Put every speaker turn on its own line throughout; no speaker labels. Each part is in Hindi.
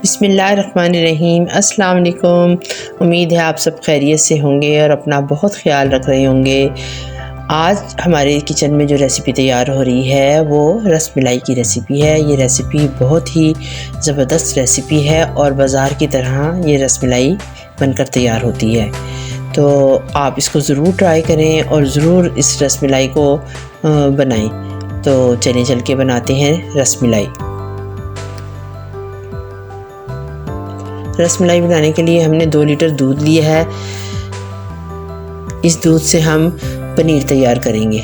बिस्मिल्लाहिर्रहमानिर्रहीम। अस्सलाम वालेकुम। उम्मीद है आप सब खैरियत से होंगे और अपना बहुत ख्याल रख रहे होंगे। आज हमारे किचन में जो रेसिपी तैयार हो रही है वो रस मलाई की रेसिपी है। ये रेसिपी बहुत ही ज़बरदस्त रेसिपी है और बाज़ार की तरह ये रस मलाई बनकर तैयार होती है। तो आप इसको ज़रूर ट्राई करें और ज़रूर इस रस मलाई को बनाएं। तो चलिए चल के बनाते हैं रस मलाई। रस मलाई बनाने के लिए हमने 2 लीटर दूध लिया है। इस दूध से हम पनीर तैयार करेंगे।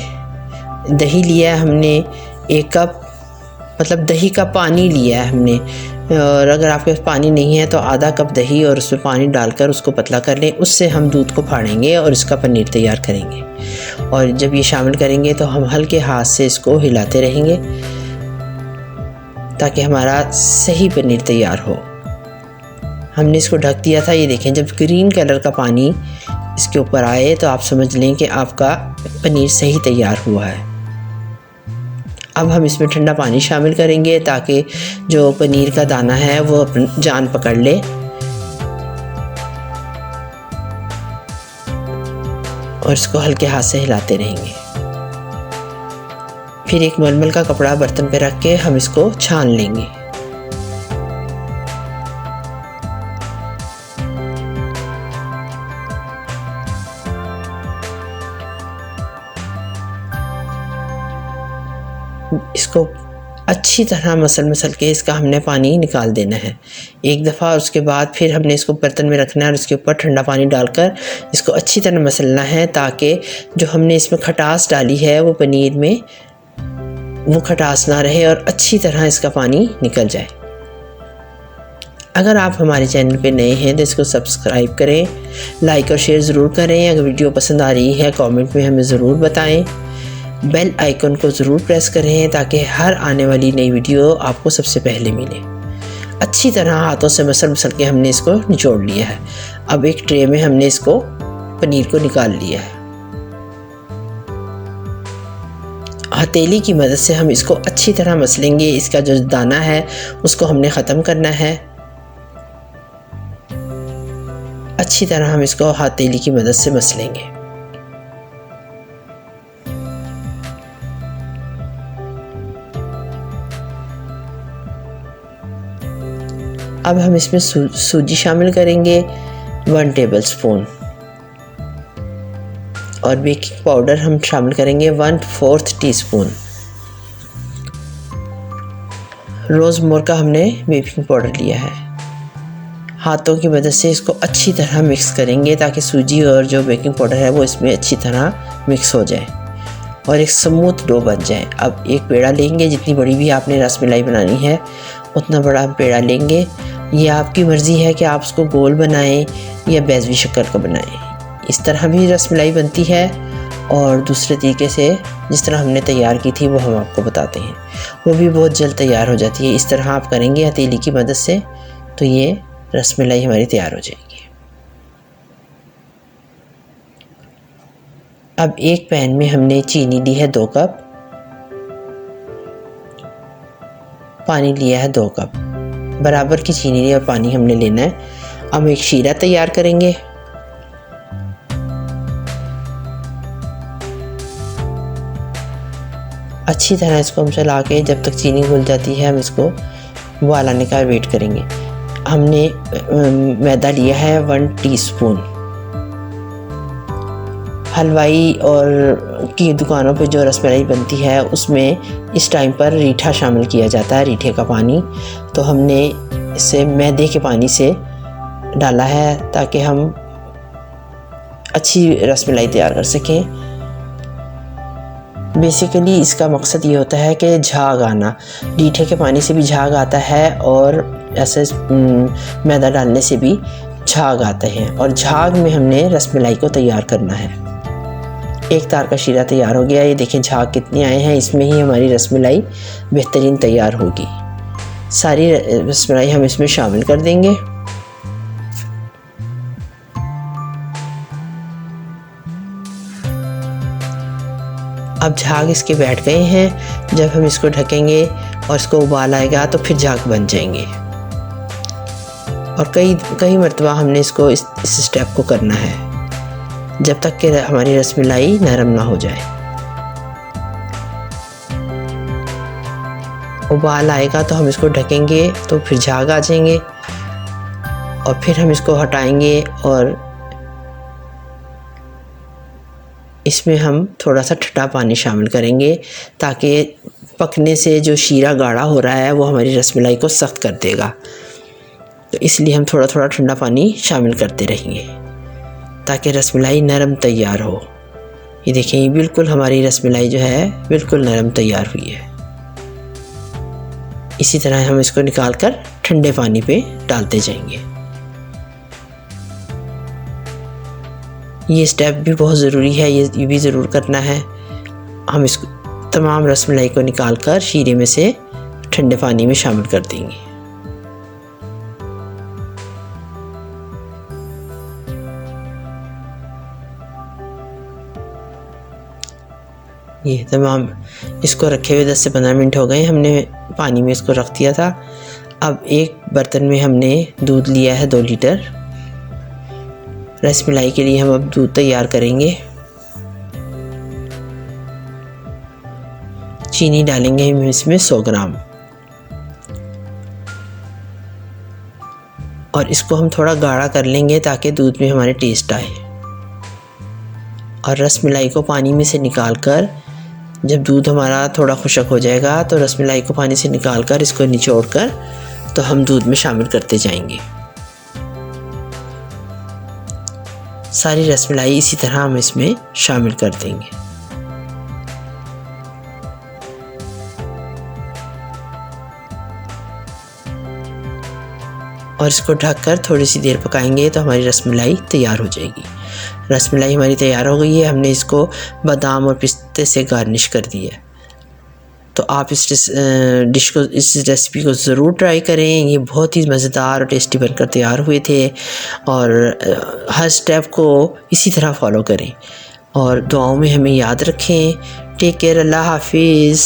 दही लिया है हमने 1 कप, मतलब दही का पानी लिया है हमने। और अगर आपके पास पानी नहीं है तो आधा कप दही और उसमें पानी डालकर उसको पतला कर लें। उससे हम दूध को फाड़ेंगे और इसका पनीर तैयार करेंगे। और जब ये शामिल करेंगे तो हम हल्के हाथ से इसको हिलाते रहेंगे ताकि हमारा सही पनीर तैयार हो। हमने इसको ढक दिया था। ये देखें, जब ग्रीन कलर का पानी इसके ऊपर आए तो आप समझ लें कि आपका पनीर सही तैयार हुआ है। अब हम इसमें ठंडा पानी शामिल करेंगे ताकि जो पनीर का दाना है वो जान पकड़ ले। और इसको हल्के हाथ से हिलाते रहेंगे। फिर एक मलमल का कपड़ा बर्तन पे रख के हम इसको छान लेंगे। इसको अच्छी तरह मसल के इसका हमने पानी निकाल देना है एक दफ़ा। और उसके बाद फिर हमने इसको बर्तन में रखना है और इसके ऊपर ठंडा पानी डालकर इसको अच्छी तरह मसलना है ताकि जो हमने इसमें खटास डाली है वो पनीर में वो खटास ना रहे और अच्छी तरह इसका पानी निकल जाए। अगर आप हमारे चैनल पे नए हैं तो इसको सब्सक्राइब करें, लाइक और शेयर ज़रूर करें। अगर वीडियो पसंद आ रही है कमेंट में हमें ज़रूर बताएं। बेल आइकन को ज़रूर प्रेस करें ताकि हर आने वाली नई वीडियो आपको सबसे पहले मिले। अच्छी तरह हाथों से मसल के हमने इसको निचोड़ लिया है। अब एक ट्रे में हमने इसको पनीर को निकाल लिया है। हथेली की मदद से हम इसको अच्छी तरह मसलेंगे। इसका जो दाना है उसको हमने ख़त्म करना है। अच्छी तरह हम इसको हथेली की मदद से मसलेंगे। अब हम इसमें सूजी शामिल करेंगे 1 टेबलस्पून और बेकिंग पाउडर हम शामिल करेंगे 1/4 टीस्पून। रोज़मोर का हमने बेकिंग पाउडर लिया है। हाथों की मदद से इसको अच्छी तरह मिक्स करेंगे ताकि सूजी और जो बेकिंग पाउडर है वो इसमें अच्छी तरह मिक्स हो जाए और एक स्मूथ डो बन जाए। अब एक पेड़ा लेंगे, जितनी बड़ी भी आपने रस मलाई बनानी है उतना बड़ा हम पेड़ा लेंगे। ये आपकी मर्ज़ी है कि आप उसको गोल बनाएं या बेज़वी शक्कर का बनाएं। इस तरह भी रस मलाई बनती है और दूसरे तरीके से जिस तरह हमने तैयार की थी वो हम आपको बताते हैं। वो भी बहुत जल्द तैयार हो जाती है। इस तरह आप करेंगे हथेली की मदद से तो ये रस मलाई हमारी तैयार हो जाएगी। अब एक पैन में हमने चीनी ली है 2 कप, पानी लिया है 2 कप, बराबर की चीनी ली और पानी हमने लेना है। अब एक शीरा तैयार करेंगे। अच्छी तरह इसको हम चला के जब तक चीनी घुल जाती है हम इसको उबाल आने का वेट करेंगे। हमने मैदा लिया है 1 टीस्पून। हलवाई और की दुकानों पे जो रस मलाई बनती है उसमें इस टाइम पर रीठा शामिल किया जाता है, रीठे का पानी। तो हमने इसे मैदे के पानी से डाला है ताकि हम अच्छी रस मलाई तैयार कर सकें। बेसिकली इसका मकसद ये होता है कि झाग आना, रीठे के पानी से भी झाग आता है और ऐसे मैदा डालने से भी झाग आते हैं। और झाग में हमने रस मलाई को तैयार करना है। एक तार का शीरा तैयार हो गया। ये देखें झाग कितने आए हैं, इसमें ही हमारी रस मलाई बेहतरीन तैयार होगी। सारी रस मलाई हम इसमें शामिल कर देंगे। अब झाग इसके बैठ गए हैं। जब हम इसको ढकेंगे और इसको उबाल आएगा तो फिर झाग बन जाएंगे। और कई मरतबा हमने इसको इस स्टेप को करना है जब तक कि हमारी रसमलाई नरम ना हो जाए। उबाल आएगा तो हम इसको ढकेंगे तो फिर झाग आ जाएंगे और फिर हम इसको हटाएंगे और इसमें हम थोड़ा सा ठंडा पानी शामिल करेंगे ताकि पकने से जो शीरा गाढ़ा हो रहा है वो हमारी रसमलाई को सख्त कर देगा। तो इसलिए हम थोड़ा थोड़ा ठंडा पानी शामिल करते रहेंगे ताकि रसमलाई नरम तैयार हो। ये देखें, ये बिल्कुल हमारी रसमलाई जो है बिल्कुल नरम तैयार हुई है। इसी तरह हम इसको निकाल कर ठंडे पानी पे डालते जाएंगे। ये स्टेप भी बहुत ज़रूरी है, ये भी ज़रूर करना है। हम इसको तमाम रसमलाई को निकाल कर शीरे में से ठंडे पानी में शामिल कर देंगे। ये तमाम इसको रखे हुए 10 से 15 मिनट हो गए, हमने पानी में इसको रख दिया था। अब एक बर्तन में हमने दूध लिया है 2 लीटर। रसमलाई के लिए हम अब दूध तैयार करेंगे। चीनी डालेंगे हम इसमें 100 ग्राम और इसको हम थोड़ा गाढ़ा कर लेंगे ताकि दूध में हमारे टेस्ट आए। और रसमलाई को पानी में से निकाल कर जब दूध हमारा थोड़ा खुश्क हो जाएगा तो रसमलाई को पानी से निकाल कर इसको निचोड़ कर तो हम दूध में शामिल करते जाएंगे। सारी रसमलाई इसी तरह हम इसमें शामिल कर देंगे। और इसको ढककर थोड़ी सी देर पकाएंगे तो हमारी रसमलाई तैयार हो जाएगी। रसमलाई हमारी तैयार हो गई है। हमने इसको बादाम और पिस्ते से गार्निश कर दिया है। तो आप इस रेसिपी को ज़रूर ट्राई करें। ये बहुत ही मज़ेदार और टेस्टी बनकर तैयार हुए थे और हर स्टेप को इसी तरह फॉलो करें और दुआओं में हमें याद रखें। टेक केयर, अल्लाह हाफिज़।